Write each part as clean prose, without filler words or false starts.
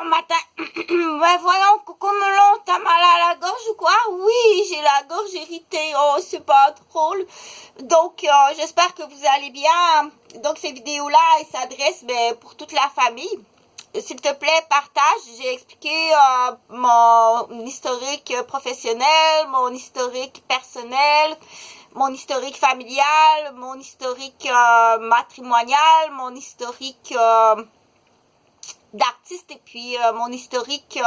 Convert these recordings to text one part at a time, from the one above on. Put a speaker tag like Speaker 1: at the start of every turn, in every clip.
Speaker 1: matin. Ben voyons, Coco Melon, t'as mal à la gorge ou quoi? Oui, j'ai la gorge irritée. Oh, c'est pas drôle. Donc, j'espère que vous allez bien. Donc, ces vidéos-là, elles s'adressent pour toute la famille. S'il te plaît, partage. J'ai expliqué mon historique professionnel, mon historique personnel, mon historique familial, mon historique matrimonial, mon historique d'artiste et puis mon historique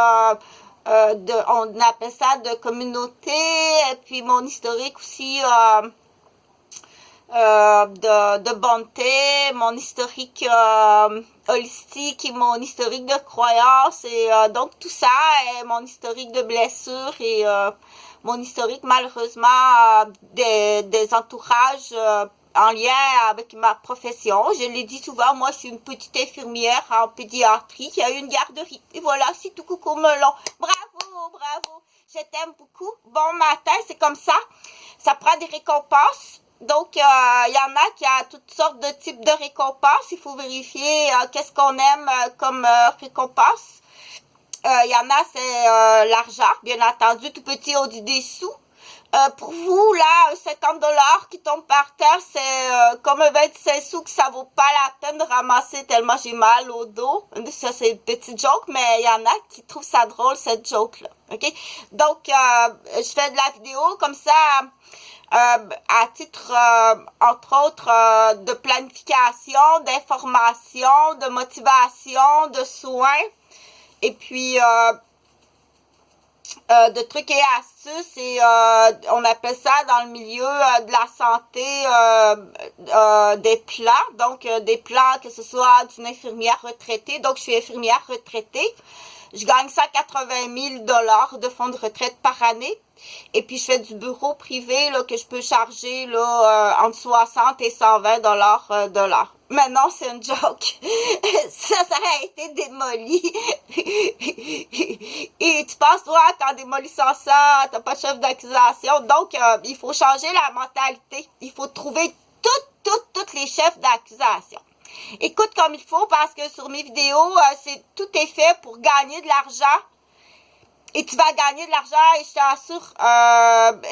Speaker 1: on appelle ça de communauté et puis mon historique aussi de bonté, mon historique holistique et mon historique de croyance et donc tout ça et mon historique de blessures et mon historique malheureusement des entourages en lien avec ma profession. Je l'ai dit souvent, moi je suis une petite infirmière en pédiatrie qui a eu une garderie. Et voilà, c'est tout, Coco Melon. Bravo, bravo. Je t'aime beaucoup. Bon matin, c'est comme ça. Ça prend des récompenses. Donc, il y en a qui a toutes sortes de types de récompenses. Il faut vérifier qu'est-ce qu'on aime comme récompense. Il y en a, c'est l'argent, bien entendu, tout petit, on dit des sous. Pour vous, là, 50$ qui tombent par terre, c'est comme 25 sous que ça vaut pas la peine de ramasser tellement j'ai mal au dos. Ça, c'est une petite joke, mais il y en a qui trouvent ça drôle, cette joke-là. OK? Donc, je fais de la vidéo comme ça, à titre, entre autres, de planification, d'information, de motivation, de soins. Et puis, de trucs et astuces et on appelle ça dans le milieu de la santé des plans, donc des plans que ce soit d'une infirmière retraitée, donc je suis infirmière retraitée, je gagne 180 000 $ de fonds de retraite par année et puis je fais du bureau privé là, que je peux charger là, entre 60 et 120 $ de l'heure. Mais non, c'est une joke. Ça aurait été démoli. Et tu penses, toi, qu'en démolissant ça, t'as pas de chef d'accusation. Donc, il faut changer la mentalité. Il faut trouver toutes les chefs d'accusation. Écoute comme il faut parce que sur mes vidéos, tout est fait pour gagner de l'argent. Et tu vas gagner de l'argent et je t'assure,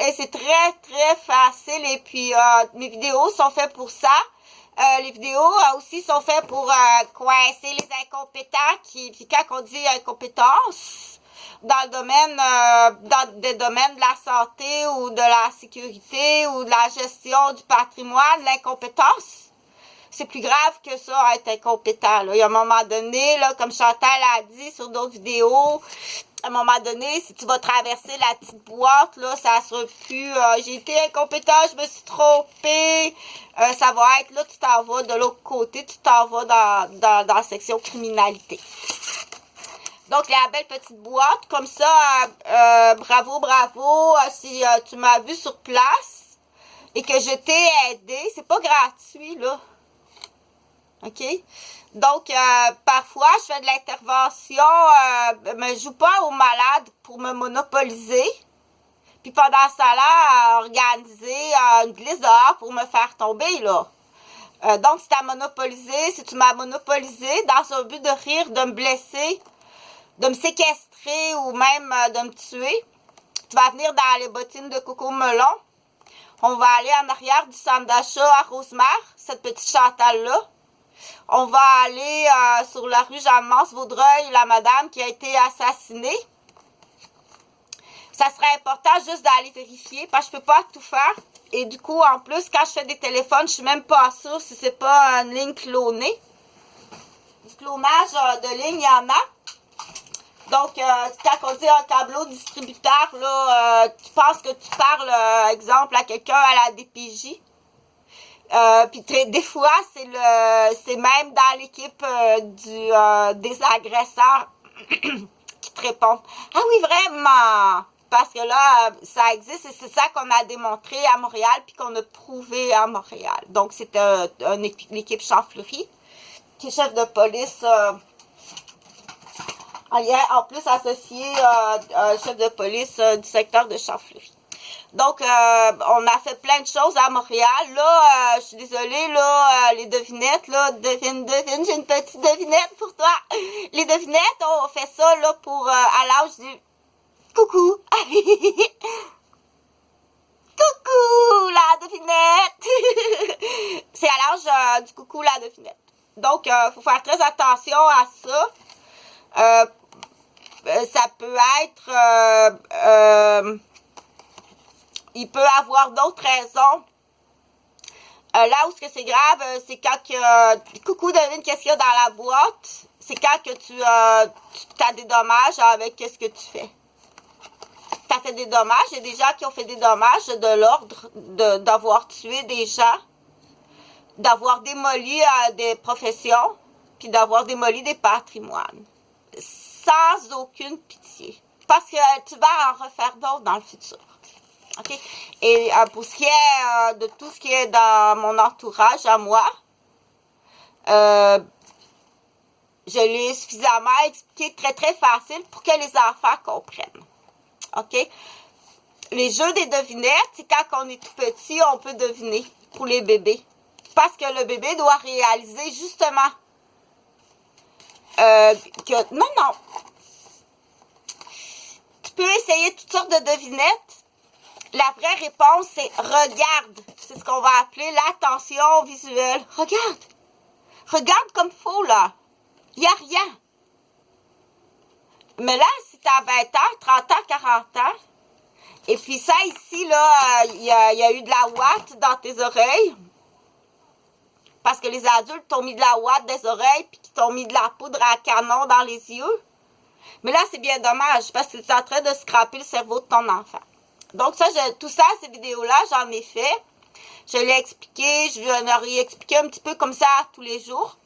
Speaker 1: et c'est très, très facile. Et puis, mes vidéos sont faites pour ça. Les vidéos aussi sont faites pour coincer les incompétents. Puis quand on dit incompétence, dans le domaine, dans des domaines de la santé ou de la sécurité ou de la gestion du patrimoine, l'incompétence, c'est plus grave que ça, être incompétent. Là. Il y a un moment donné, là, comme Chantal a dit sur d'autres vidéos, à un moment donné, si tu vas traverser la petite boîte, là, ça sera plus j'ai été incompétent, je me suis trompée. Ça va être là, tu t'en vas de l'autre côté, tu t'en vas dans la section criminalité. Donc, la belle petite boîte, comme ça, bravo, bravo, si tu m'as vu sur place et que je t'ai aidé, c'est pas gratuit, là. OK? Donc, parfois, je fais de l'intervention, mais je joue pas aux malades pour me monopoliser. Puis pendant ce temps-là, organiser une glisse dehors pour me faire tomber, là. Donc, si tu m'as monopolisé dans un but de rire, de me blesser, de me séquestrer ou même de me tuer, tu vas venir dans les bottines de Coco Melon. On va aller en arrière du centre d'achat à Rosemère, cette petite Chantal-là. On va aller sur la rue Jeanne-Mance-Vaudreuil, la madame qui a été assassinée. Ça serait important juste d'aller vérifier parce que je peux pas tout faire. Et du coup, en plus, quand je fais des téléphones, je suis même pas sûre si c'est pas une ligne clonée. Du clonage de ligne, il y en a. Donc, quand on dit un tableau distributeur, là, tu penses que tu parles, exemple, à quelqu'un à la DPJ. Puis des fois, c'est même dans l'équipe des agresseurs qui te répondent. Ah oui, vraiment! Parce que là, ça existe et c'est ça qu'on a démontré à Montréal puis qu'on a prouvé à Montréal. Donc, c'est l'équipe Champfleury qui est chef de police en plus associé chef de police du secteur de Champfleury. Donc, on a fait plein de choses à Montréal. Là, je suis désolée, là, les devinettes, là, devine, j'ai une petite devinette pour toi. Les devinettes, on fait ça, là, pour, à l'âge du coucou. Coucou, la devinette. C'est à l'âge du coucou, la devinette. Donc, faut faire très attention à ça. Ça peut être... il peut avoir d'autres raisons. Là où c'est grave, c'est quand que... coucou, devine qu'est-ce qu'il y a dans la boîte. C'est quand que tu as des dommages avec qu'est-ce que tu fais. Tu as fait des dommages. Il y a des gens qui ont fait des dommages de l'ordre d'avoir tué des gens, d'avoir démoli des professions, puis d'avoir démoli des patrimoines. Sans aucune pitié. Parce que tu vas en refaire d'autres dans le futur. OK? Et pour ce qui est de tout ce qui est dans mon entourage à moi, je l'ai suffisamment expliqué très très facile pour que les enfants comprennent. OK? Les jeux des devinettes, c'est quand on est tout petit, on peut deviner pour les bébés. Parce que le bébé doit réaliser justement que... Non. Tu peux essayer toutes sortes de devinettes. La vraie réponse, c'est regarde. C'est ce qu'on va appeler l'attention visuelle. Regarde. Regarde comme il faut, là. Il n'y a rien. Mais là, si tu as 20 ans, 30 ans, 40 ans, et puis ça ici, là, il y a eu de la ouate dans tes oreilles, parce que les adultes t'ont mis de la ouate des oreilles, puis qu'ils t'ont mis de la poudre à canon dans les yeux. Mais là, c'est bien dommage, parce que tu es en train de scraper le cerveau de ton enfant. Donc ça, tout ça, ces vidéos-là, j'en ai fait. Je l'ai expliqué, je vais en réexpliquer un petit peu comme ça tous les jours.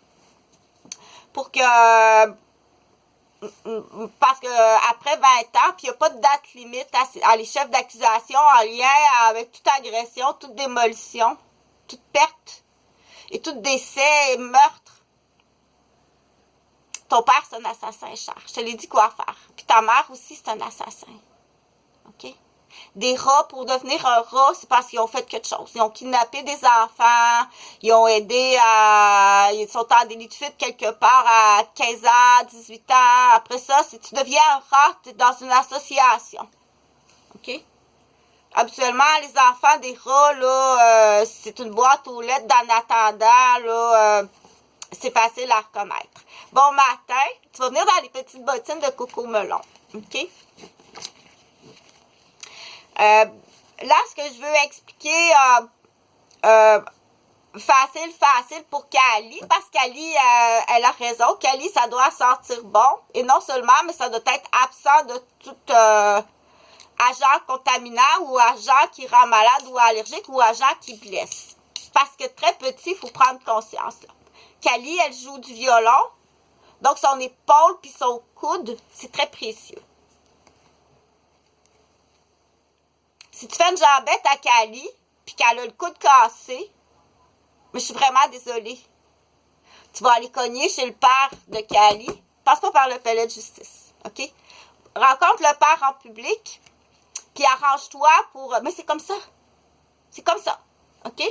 Speaker 1: Pour que... Parce que après 20 ans, puis il n'y a pas de date limite à les chefs d'accusation en lien avec toute agression, toute démolition, toute perte et tout décès et meurtre. Ton père, c'est un assassin, Charles. Je te l'ai dit quoi faire. Puis ta mère aussi, c'est un assassin. OK? Des rats, pour devenir un rat, c'est parce qu'ils ont fait quelque chose. Ils ont kidnappé des enfants, ils ont aidé à... Ils sont en délit de fuite quelque part à 15 ans, 18 ans. Après ça, si tu deviens un rat, tu es dans une association. OK? Habituellement, les enfants des rats, là, c'est une boîte aux lettres d'en attendant, là, c'est facile à reconnaître. Bon matin, tu vas venir dans les petites bottines de coco melon. OK? Là, ce que je veux expliquer facile pour Kali, parce qu'Ali, elle a raison. Kali, ça doit sentir bon. Et non seulement, mais ça doit être absent de tout agent contaminant ou agent qui rend malade ou allergique ou agent qui blesse. Parce que très petit, il faut prendre conscience. Là. Kali, elle joue du violon. Donc, son épaule puis son coude, c'est très précieux. Si tu fais une jambette à Kali, puis qu'elle a le coude cassé, mais je suis vraiment désolée. Tu vas aller cogner chez le père de Kali. Passe pas par le palais de justice, OK? Rencontre le père en public, puis arrange-toi pour... Mais c'est comme ça. C'est comme ça, OK?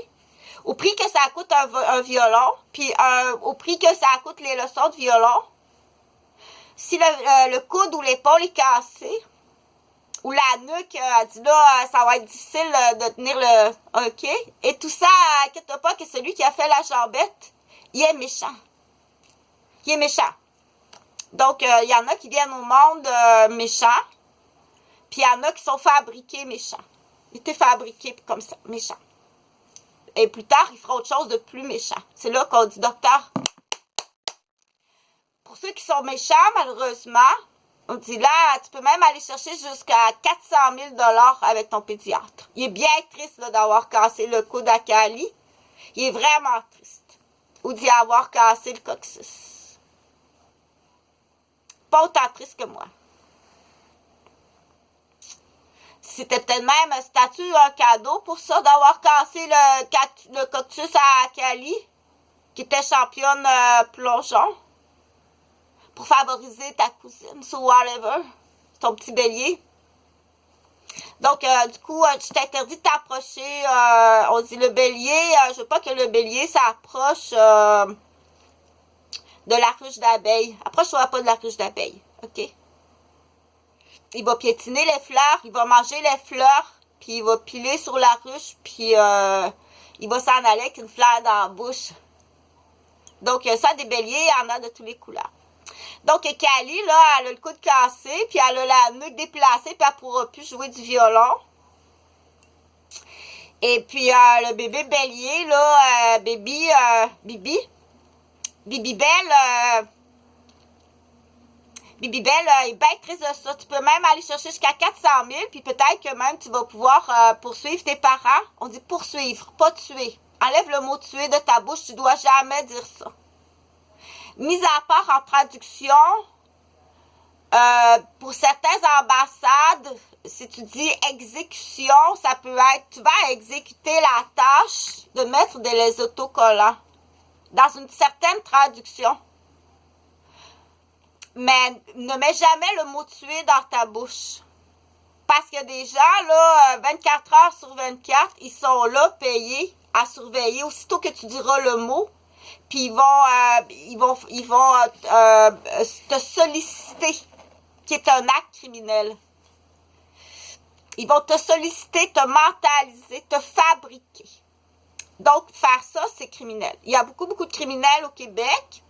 Speaker 1: Au prix que ça coûte un violon, puis au prix que ça coûte les leçons de violon, si le coude ou l'épaule est cassé, ou la nuque, elle dit là, ça va être difficile de tenir le... OK? Et tout ça, inquiète-toi pas que celui qui a fait la jambette, il est méchant. Il est méchant. Donc, il y en a qui viennent au monde méchants, puis il y en a qui sont fabriqués méchants. Ils étaient fabriqués comme ça, méchants. Et plus tard, ils feront autre chose de plus méchant. C'est là qu'on dit, docteur, pour ceux qui sont méchants, malheureusement, on dit là, tu peux même aller chercher jusqu'à 400 000 $ avec ton pédiatre. Il est bien triste d'avoir cassé le coude à Kali. Il est vraiment triste. Ou d'y avoir cassé le coccyx. Pas autant triste que moi. C'était peut-être même un statut, un cadeau pour ça, d'avoir cassé le coccyx à Kali, qui était championne plongeon. Pour favoriser ta cousine, so whatever, ton petit bélier. Donc, du coup, je t'interdis de t'approcher, on dit le bélier, je veux pas que le bélier s'approche de la ruche d'abeilles. Approche-toi pas de la ruche d'abeilles, ok? Il va piétiner les fleurs, il va manger les fleurs, puis il va piler sur la ruche, puis il va s'en aller avec une fleur dans la bouche. Donc, ça, des béliers, il y en a de toutes les couleurs. Donc, Kali, là, elle a le coude cassé, puis elle a la nuque déplacée, puis elle ne pourra plus jouer du violon. Et puis, le bébé bélier, là, Bibi Belle, Bibi Belle est bien triste de ça. Tu peux même aller chercher jusqu'à 400 000, puis peut-être que même tu vas pouvoir poursuivre tes parents. On dit poursuivre, pas tuer. Enlève le mot tuer de ta bouche, tu dois jamais dire ça. Mis à part en traduction, pour certaines ambassades, si tu dis exécution, ça peut être, tu vas exécuter la tâche de mettre des autocollants dans une certaine traduction. Mais ne mets jamais le mot tuer dans ta bouche. Parce que des gens, là, 24 heures sur 24, ils sont là payés à surveiller aussitôt que tu diras le mot. Puis ils vont te solliciter, qui est un acte criminel. Ils vont te solliciter, te mentaliser, te fabriquer. Donc, faire ça, c'est criminel. Il y a beaucoup de criminels au Québec.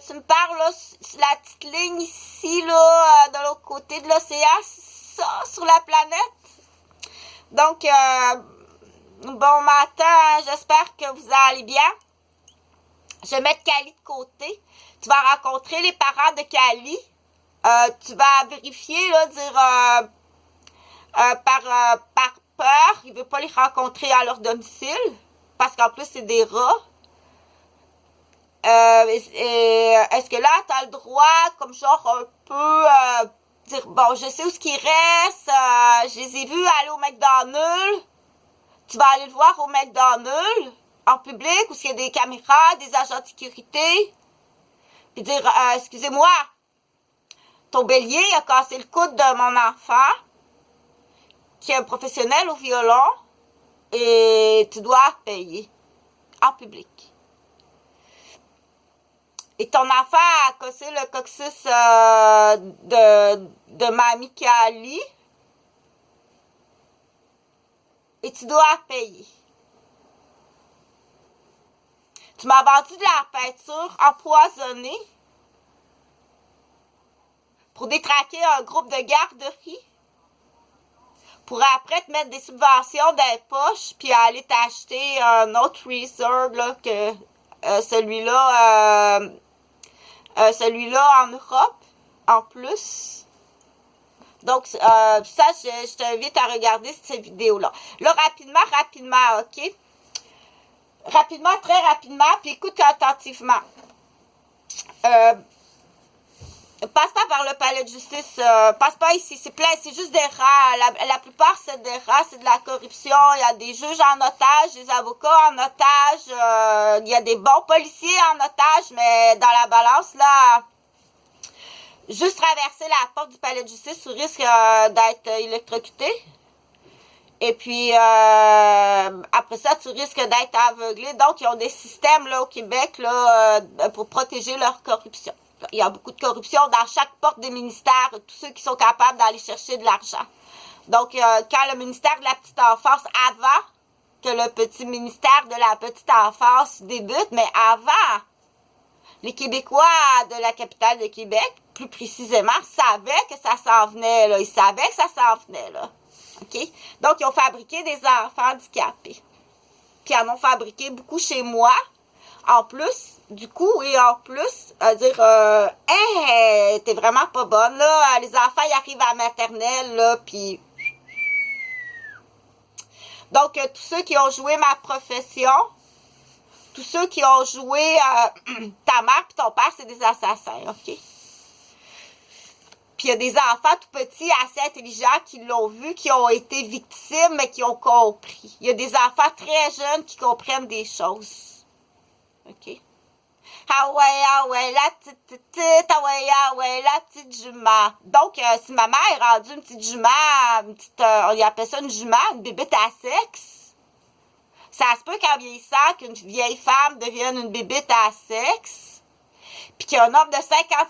Speaker 1: Tu me parles, là, la petite ligne ici, là, de l'autre côté de l'océan, c'est ça, sur la planète. Donc, bon matin, j'espère que vous allez bien. Je vais mettre Kali de côté. Tu vas rencontrer les parents de Kali. Tu vas vérifier, là, dire par peur, il ne veut pas les rencontrer à leur domicile, parce qu'en plus, c'est des rats. Est-ce que là, tu as le droit, comme genre un peu, dire, bon, je sais où ce qui reste, je les ai vus aller au McDonald's, tu vas aller le voir au McDonald's, en public, où il y a des caméras, des agents de sécurité, puis dire, excusez-moi, ton bélier a cassé le coude de mon enfant, qui est un professionnel au violon, et tu dois payer, en public. Et ton enfant a cassé le coccyx de mamie Kali. Et tu dois payer. Tu m'as vendu de la peinture empoisonnée pour détraquer un groupe de garderie. Pour après te mettre des subventions dans les poches, puis aller t'acheter un autre Reserve là, que celui-là en Europe, en plus. Donc, ça, je t'invite à regarder cette vidéo-là. Là, rapidement, OK? Rapidement, très rapidement, puis écoute attentivement. Passe pas par le palais de justice, passe pas ici, c'est plein, c'est juste des rats. La plupart, c'est des rats, c'est de la corruption. Il y a des juges en otage, des avocats en otage, il y a des bons policiers en otage, mais dans la balance, là, juste traverser la porte du palais de justice, tu risques d'être électrocuté. Et puis, après ça, tu risques d'être aveuglé. Donc, ils ont des systèmes là au Québec là pour protéger leur corruption. Il y a beaucoup de corruption dans chaque porte des ministères, tous ceux qui sont capables d'aller chercher de l'argent. Donc, quand le ministère de la petite enfance, avant que le petit ministère de la petite enfance débute, mais avant, les Québécois de la capitale de Québec, plus précisément, savaient que ça s'en venait, là. Ils savaient que ça s'en venait, là. OK? Donc, ils ont fabriqué des enfants handicapés. Puis, ils en ont fabriqué beaucoup chez moi. En plus, du coup, et en plus, dire, hey, t'es vraiment pas bonne, là. Les enfants, ils arrivent à la maternelle, là, puis... Donc, tous ceux qui ont joué ma profession, tous ceux qui ont joué ta mère puis ton père, c'est des assassins, OK? Puis il y a des enfants tout petits, assez intelligents, qui l'ont vu, qui ont été victimes, mais qui ont compris. Il y a des enfants très jeunes qui comprennent des choses. OK? Ah ouais, la petite, ah ouais, la petite jument. Donc, si ma mère est rendue une petite jument, on appelle ça une jument, une bébête à sexe, ça se peut qu'en vieillissant, qu'une vieille femme devienne une bébête à sexe, puis qu'il y a un homme de 57